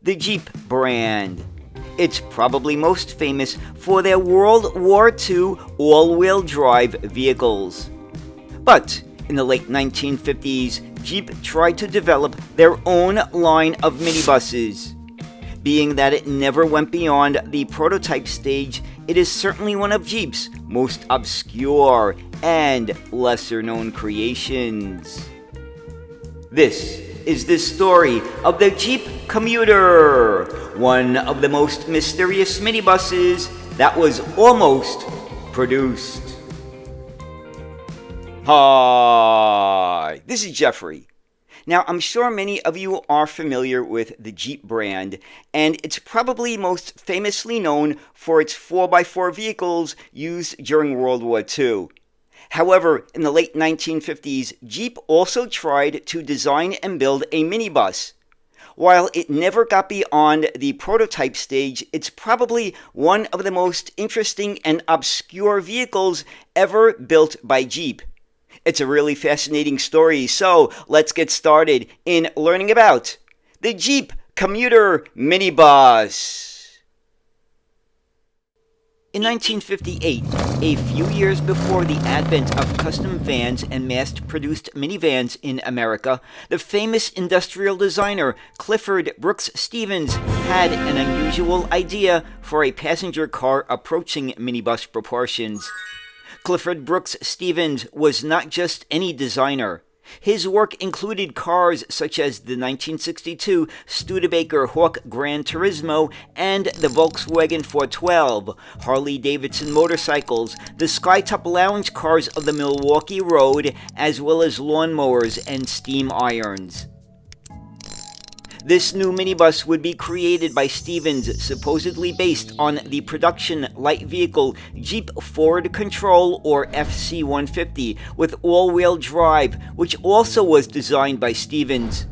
The Jeep brand. It's probably most famous for their World War II all-wheel drive vehicles. But in the late 1950s, Jeep tried to develop their own line of minibuses. Being that it never went beyond the prototype stage, it is certainly one of Jeep's most obscure and lesser-known creations. This is the story of the Jeep Commuter, one of the most mysterious minibuses that was almost produced. Hi, this is Jeffrey. Now, I'm sure many of you are familiar with the Jeep brand, and it's probably most famously known for its 4x4 vehicles used during World War II. However, in the late 1950s, Jeep also tried to design and build a minibus. While it never got beyond the prototype stage, it's probably one of the most interesting and obscure vehicles ever built by Jeep. It's a really fascinating story, so let's get started in learning about the Jeep Commuter minibus. In 1958, a few years before the advent of custom vans and mass-produced minivans in America, the famous industrial designer Clifford Brooks Stevens had an unusual idea for a passenger car approaching minibus proportions. Clifford Brooks Stevens was not just any designer. His work included cars such as the 1962 Studebaker Hawk Gran Turismo and the Volkswagen 412, Harley-Davidson motorcycles, the Skytop lounge cars of the Milwaukee Road, as well as lawnmowers and steam irons. This new minibus would be created by Stevens, supposedly based on the production light vehicle Jeep Forward Control or FC-150 with all-wheel drive, which also was designed by Stevens.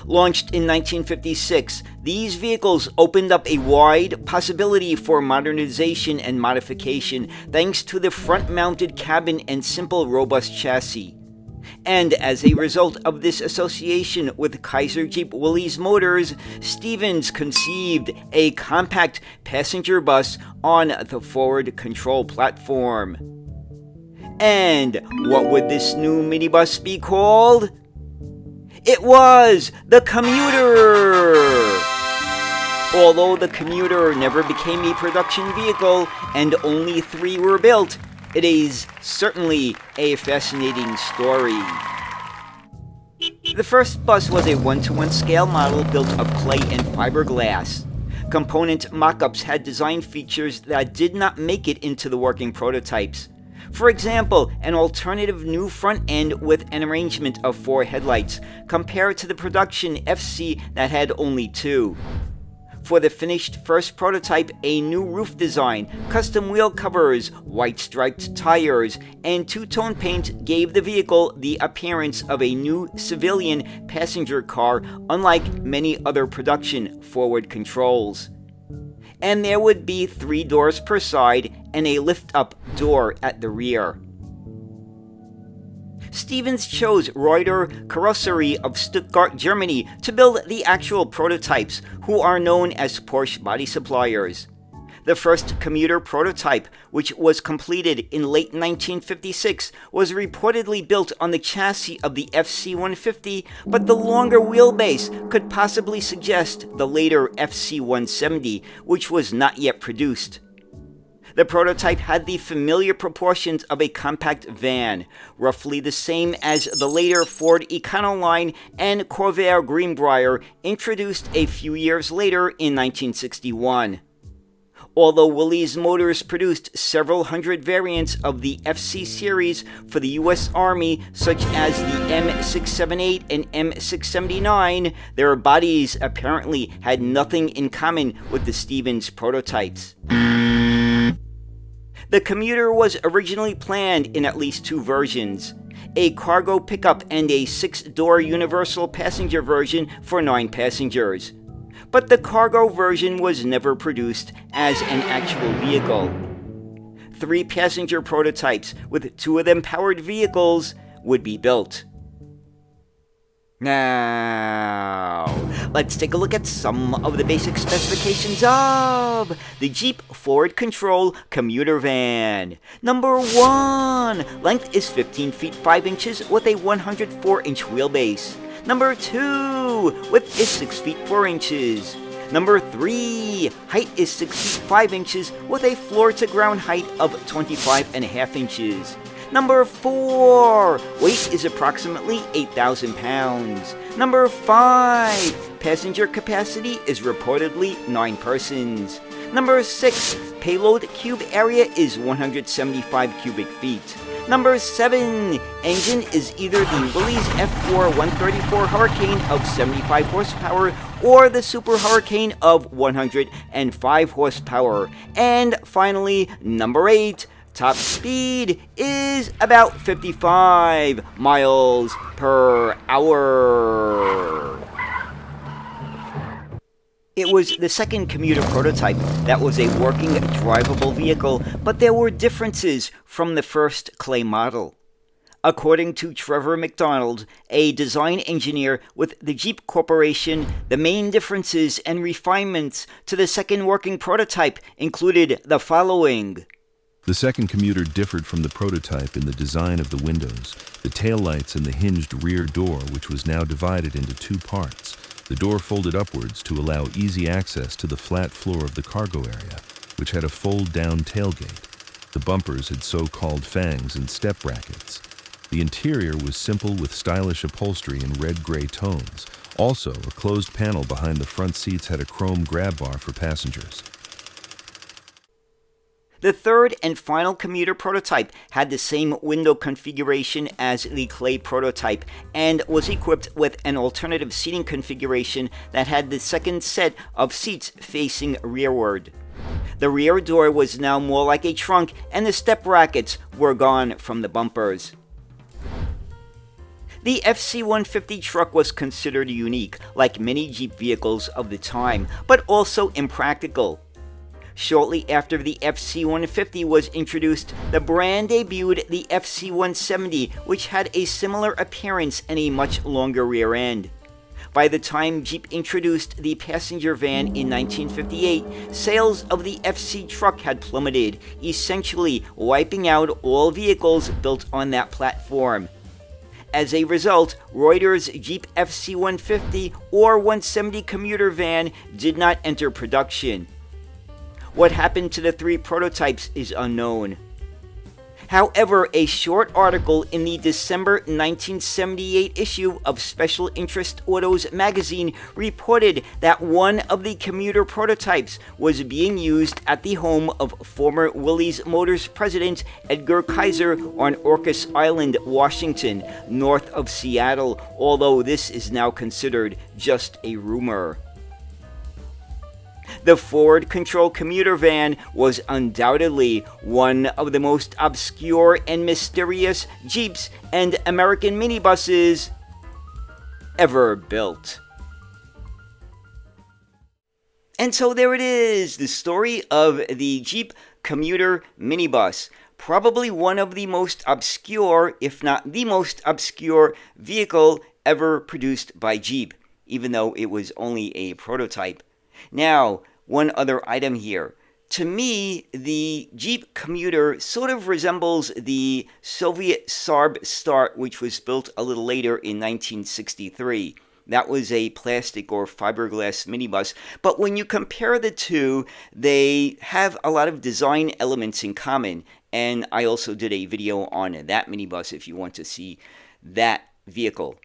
Launched in 1956, these vehicles opened up a wide possibility for modernization and modification thanks to the front-mounted cabin and simple, robust chassis. And as a result of this association with Kaiser Jeep Willys Motors, Stevens conceived a compact passenger bus on the forward control platform. And what would this new minibus be called? It was the Commuter! Although the Commuter never became a production vehicle and only 3 were built, it is certainly a fascinating story. The first bus was a 1-to-1 scale model built of clay and fiberglass. Component mock-ups had design features that did not make it into the working prototypes. For example, an alternative new front end with an arrangement of 4 headlights, compared to the production FC that had only 2. For the finished first prototype, a new roof design, custom wheel covers, white striped tires, and two-tone paint gave the vehicle the appearance of a new civilian passenger car, unlike many other production forward controls. And there would be 3 doors per side and a lift-up door at the rear. Stevens chose Reuter Carrosserie of Stuttgart, Germany to build the actual prototypes, who are known as Porsche body suppliers. The first Commuter prototype, which was completed in late 1956, was reportedly built on the chassis of the FC-150, but the longer wheelbase could possibly suggest the later FC-170, which was not yet produced. The prototype had the familiar proportions of a compact van, roughly the same as the later Ford Econoline and Corvair Greenbrier, introduced a few years later in 1961. Although Willys Motors produced several hundred variants of the FC series for the U.S. Army, such as the M678 and M679, their bodies apparently had nothing in common with the Stevens prototypes. The Commuter was originally planned in at least 2 versions, a cargo pickup and a 6-door universal passenger version for 9 passengers. But the cargo version was never produced as an actual vehicle. 3 passenger prototypes, with 2 of them powered vehicles, would be built. Now, let's take a look at some of the basic specifications of the Jeep Forward Control Commuter Van. Number 1, length is 15 feet 5 inches with a 104-inch wheelbase. Number 2, width is 6 feet 4 inches. Number 3, height is 6 feet 5 inches with a floor-to-ground height of 25.5 inches. Number 4, weight is approximately 8,000 pounds. Number 5, passenger capacity is reportedly 9 persons. Number 6, payload cube area is 175 cubic feet. Number 7, engine is either the Willys F4 134 Hurricane of 75 horsepower or the Super Hurricane of 105 horsepower. And finally, number 8, top speed is about 55 miles per hour. It was the second commuter prototype that was a working, drivable vehicle, but there were differences from the first clay model. According to Trevor McDonald, a design engineer with the Jeep Corporation, the main differences and refinements to the second working prototype included the following. The second commuter differed from the prototype in the design of the windows, the taillights, and the hinged rear door, which was now divided into 2 parts. The door folded upwards to allow easy access to the flat floor of the cargo area, which had a fold-down tailgate. The bumpers had so-called fangs and step brackets. The interior was simple with stylish upholstery in red-gray tones. Also, a closed panel behind the front seats had a chrome grab bar for passengers. The third and final commuter prototype had the same window configuration as the clay prototype and was equipped with an alternative seating configuration that had the second set of seats facing rearward. The rear door was now more like a trunk and the step brackets were gone from the bumpers. The FC-150 truck was considered unique, like many Jeep vehicles of the time, but also impractical. Shortly after the FC-150 was introduced, the brand debuted the FC-170, which had a similar appearance and a much longer rear end. By the time Jeep introduced the passenger van in 1958, sales of the FC truck had plummeted, essentially wiping out all vehicles built on that platform. As a result, Reuters' Jeep FC-150 or 170 commuter van did not enter production. What happened to the 3 prototypes is unknown. However, a short article in the December 1978 issue of Special Interest Autos magazine reported that one of the commuter prototypes was being used at the home of former Willys Motors president Edgar Kaiser on Orcas Island, Washington, north of Seattle, although this is now considered just a rumor. The Forward Control Commuter Van was undoubtedly one of the most obscure and mysterious Jeeps and American minibuses ever built. And so there it is, the story of the Jeep Commuter minibus. Probably one of the most obscure, if not the most obscure, vehicle ever produced by Jeep, even though it was only a prototype. Now, one other item here. To me, the Jeep Commuter sort of resembles the Soviet Saab Start, which was built a little later in 1963. That was a plastic or fiberglass minibus, but when you compare the two, they have a lot of design elements in common, and I also did a video on that minibus if you want to see that vehicle.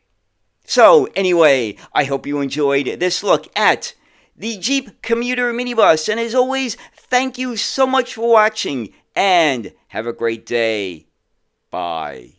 So, anyway, I hope you enjoyed this look at the Jeep Commuter minibus, and as always, thank you so much for watching, and have a great day. Bye.